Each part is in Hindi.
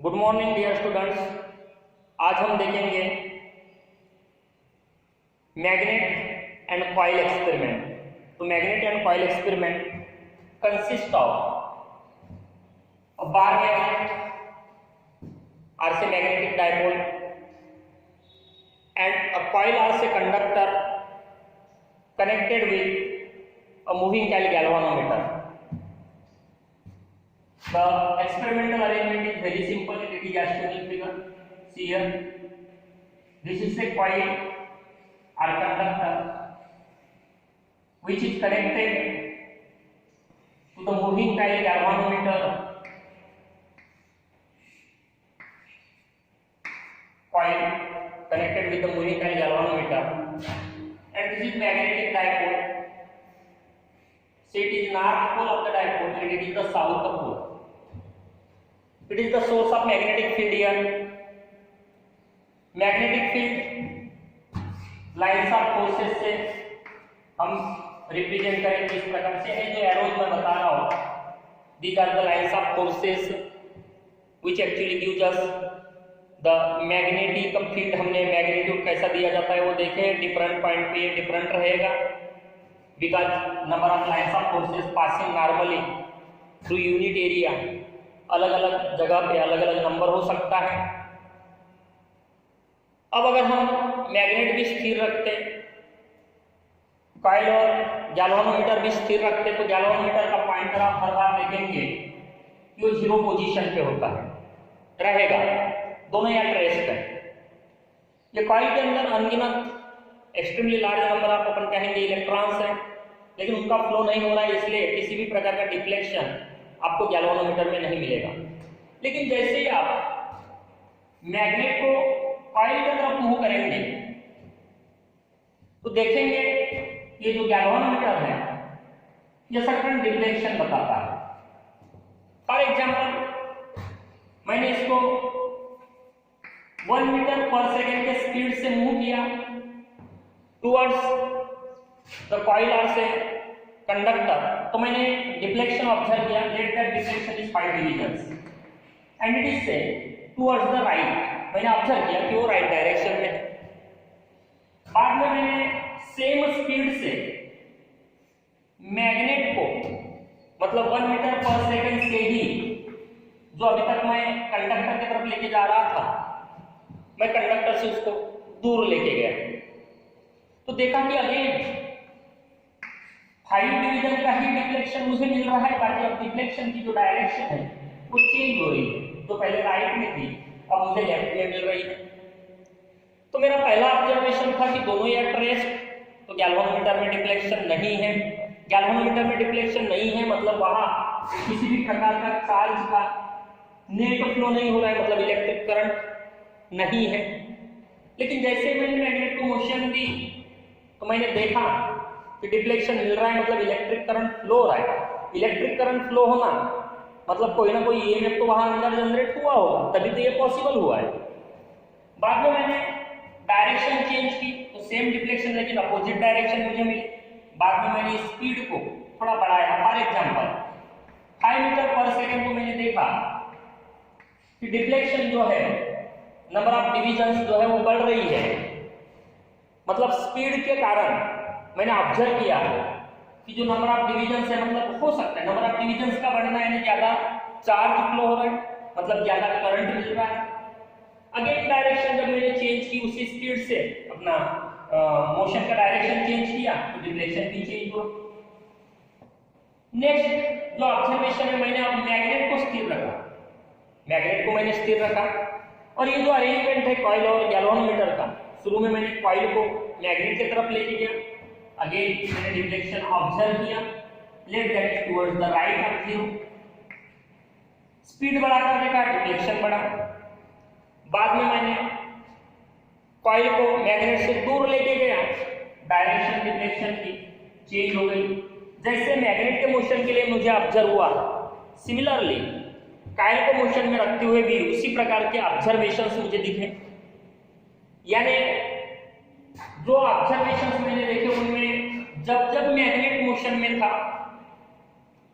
Good morning dear students. आज हम देखेंगे मैग्नेट एंड कॉइल एक्सपेरिमेंट। तो magnet and coil experiment consist of a bar magnet or say magnetic dipole and a coil or say conductor connected with a moving galvanometer. The experimental arrangement is very simple. It is as shown in figure. See here. This is a coil or conductor which is connected to the moving galvanometer. Coil connected with the moving galvanometer. And this is magnetic dipole. So it is north pole of the dipole and it is the south pole. It is the source of magnetic field here. Magnetic field lines of forces से हम रिप्रेजेंट करेंगे इस प्रकार से। है जो एरोज मैं बता रहा हूँ, these are the lines of forces which actually gives us the magnetic field. हमने मैग्नीट्यूड कैसा दिया जाता है वो देखें। डिफरेंट पॉइंट पे डिफरेंट रहेगा because number of lines of forces passing normally through unit area. अलग अलग जगह पे अलग अलग नंबर हो सकता है। अब अगर हम मैग्नेट भी स्थिर रखते, कॉइल और गैल्वानोमीटर भी स्थिर रखते, तो गैल्वानोमीटर का पॉइंटर आप हर बार देखेंगे कि वो 0 पोजीशन पे होता है, रहेगा, दोनों एट रेस्ट है। ये कॉइल के अंदर अनगिनत एक्सट्रीमली लार्ज नंबर आप अपन कहेंगे इलेक्ट्रॉन्स हैं, लेकिन उनका फ्लो नहीं हो रहा है, इसलिए किसी भी प्रकार का डिफ्लेक्शन आपको गैल्वानोमीटर में नहीं मिलेगा। लेकिन जैसे ही आप मैग्नेट को कॉइल की तरफ मूव करेंगे तो देखेंगे ये जो गैल्वानोमीटर है ये सर्टेन डिफ्लेक्शन बताता है। फॉर एग्जांपल मैंने इसको 1 मीटर पर सेकेंड के स्पीड से मूव किया towards the coil or say conductor, तो मैंने डिफ्लेक्शन ऑब्जर्व किया। Let that deflection is 5 divisions and it is से टुवर्ड्स द राइट। मैंने ऑब्जर्व किया कि वो राइट डायरेक्शन में है। बाद में मैंने सेम स्पीड से मैग्नेट को मतलब 1 मीटर पर सेकेंड से ही जो अभी तक मैं कंडक्टर की तरफ लेके जा रहा था, मैं कंडक्टर से उसको दूर लेके गया तो देखा कि अगेन 5 डिवीजन का ही डिफ्लेक्शन मुझे मिल रहा है। बाकी अब डिफ्लेक्शन की जो डायरेक्शन है वो चेंज हो रही है, तो पहले राइट में थी अब मुझे लेफ्ट में मिल रही है। तो मेरा पहला ऑब्जर्वेशन था कि दोनों एट रेस्ट, तो गैल्वानोमीटर में डिफ्लेक्शन नहीं है। गैल्वानोमीटर में डिफ्लेक्शन नहीं है मतलब वहां किसी भी प्रकार का चार्ज का नेट फ्लो नहीं हो रहा है, मतलब इलेक्ट्रिक करंट नहीं है। लेकिन जैसे मैंने मैग्नेट को मोशन दी तो मैंने देखा कि डिफ्लेक्शन मिल रहा है, मतलब इलेक्ट्रिक करंट फ्लो हो रहा है। इलेक्ट्रिक करंट फ्लो होना मतलब कोई ना कोई ईएमएफ तो वहां अंदर जनरेट हुआ होगा, तभी तो ये पॉसिबल हुआ है। बाद में मैंने डायरेक्शन चेंज की तो सेम डिफ्लेक्शन लेकिन अपोजिट डायरेक्शन मुझे मिली। बाद में मैंने स्पीड को थोड़ा बढ़ाया। फॉर एग्जांपल 5 मीटर पर सेकेंड को मैंने देखा कि डिफ्लेक्शन जो है, नंबर ऑफ डिवीजन्स जो है वो बढ़ रही है। मतलब स्पीड के कारण मैंने ऑब्जर्व किया कि जो नंबर ऑफ डिवीजन्स है, मतलब हो सकता है नंबर ऑफ डिवीजन्स का बढ़ना यानी ज्यादा चार्ज फ्लो हो रहा है, मतलब ज्यादा करंट मिल रहा है। अगेन डायरेक्शन जब मैंने चेंज की उसी स्पीड से अपना मोशन का डायरेक्शन चेंज किया तो डिफ्लेक्शन भी चेंज हुआ। नेक्स्ट जो ऑब्जर्वेशन है, मैंने अब मैग्नेट को स्थिर रखा। मैग्नेट को मैंने स्थिर रखा और ये जो अरेंजमेंट है कॉइल और गैल्वानोमीटर का, शुरू में मैंने कॉइल को मैग्नेट की तरफ लेके गया। अगेन मैंने डिफ्लेक्शन ऑब्जर्व किया। Let that is towards the right of 0। Speed बढ़ाकर देखा, डिफ्लेक्शन बढ़ा। बाद में मैंने कॉइल को मैग्नेट से दूर लेके गया, डायरेक्शन डिफ्लेक्शन की चेंज हो गई। जैसे मैग्नेट के मोशन के लिए मुझे ऑब्जर्व हुआ, सिमिलरली कॉइल को मोशन में रखते हुए भी उसी प्रकार के ऑब्जर्वेशंस मुझे दिखे। यानी जो ऑब्जर्वेशंस मैंने देखे उनमें जब जब मैग्नेट मोशन में था,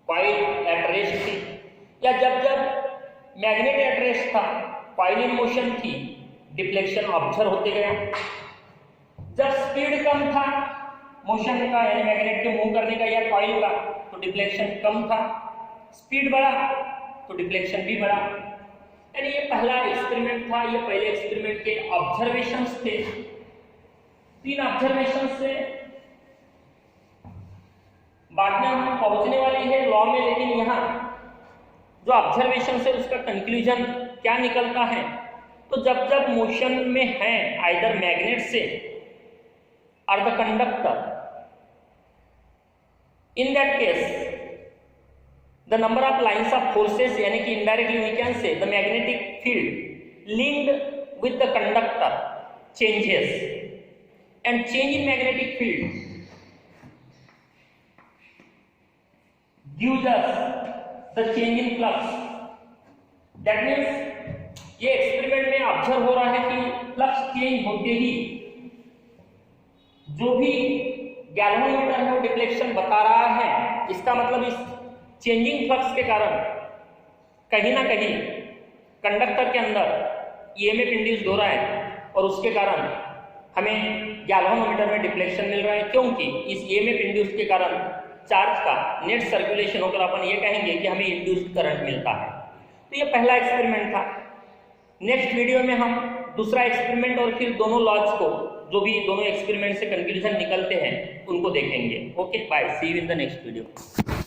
कॉइल एट रेस्ट थी, या जब जब मैग्नेट एट रेस्ट था, कॉइल इन मोशन थी, डिफ्लेक्शन ऑब्जर्व होते गया। जब स्पीड कम था मोशन का यानी मैग्नेट के मूव करने का या कॉइल का, तो डिफ्लेक्शन कम था। स्पीड बढ़ा तो डिफ्लेक्शन भी बढ़ा। यानी ये पहला एक्सपेरिमेंट था, ये पहले एक्सपेरिमेंट के ऑब्जर्वेशंस थे। 3 ऑब्जर्वेशन से बाद में हम पहुंचने वाले हैं लॉ में, लेकिन यहाँ जो ऑब्जर्वेशन है उसका कंक्लूजन क्या निकलता है, तो जब जब मोशन में है आइदर मैग्नेट से और the conductor, in that case the number of lines of forces, यानी कि indirectly we can say the magnetic field linked with the conductor changes, and change in magnetic field gives us the change in flux. That means ये एक्सपेरिमेंट में ऑब्जर्व हो रहा है कि फ्लक्स चेंज होते ही जो भी गैल्वेनोमीटर है वो डिफ्लेक्शन बता रहा है। इसका मतलब इस चेंजिंग फ्लक्स के कारण कहीं ना कहीं कंडक्टर के अंदर ईएमएफ इंड्यूस्ड हो रहा है और उसके कारण हमें गैल्वेनोमीटर में डिफ्लेक्शन मिल रहा है, क्योंकि इस ईएमएफ इंड्यूस्ड के कारण चार्ज का नेट सर्कुलेशन होकर अपन ये कहेंगे कि हमें इंड्यूस्ड करंट मिलता है। तो ये पहला एक्सपेरिमेंट था। नेक्स्ट वीडियो में हम दूसरा एक्सपेरिमेंट और फिर दोनों लॉज को, जो भी दोनों एक्सपेरिमेंट से कंक्लूजन निकलते हैं, उनको देखेंगे। Okay, bye, see you in the next video.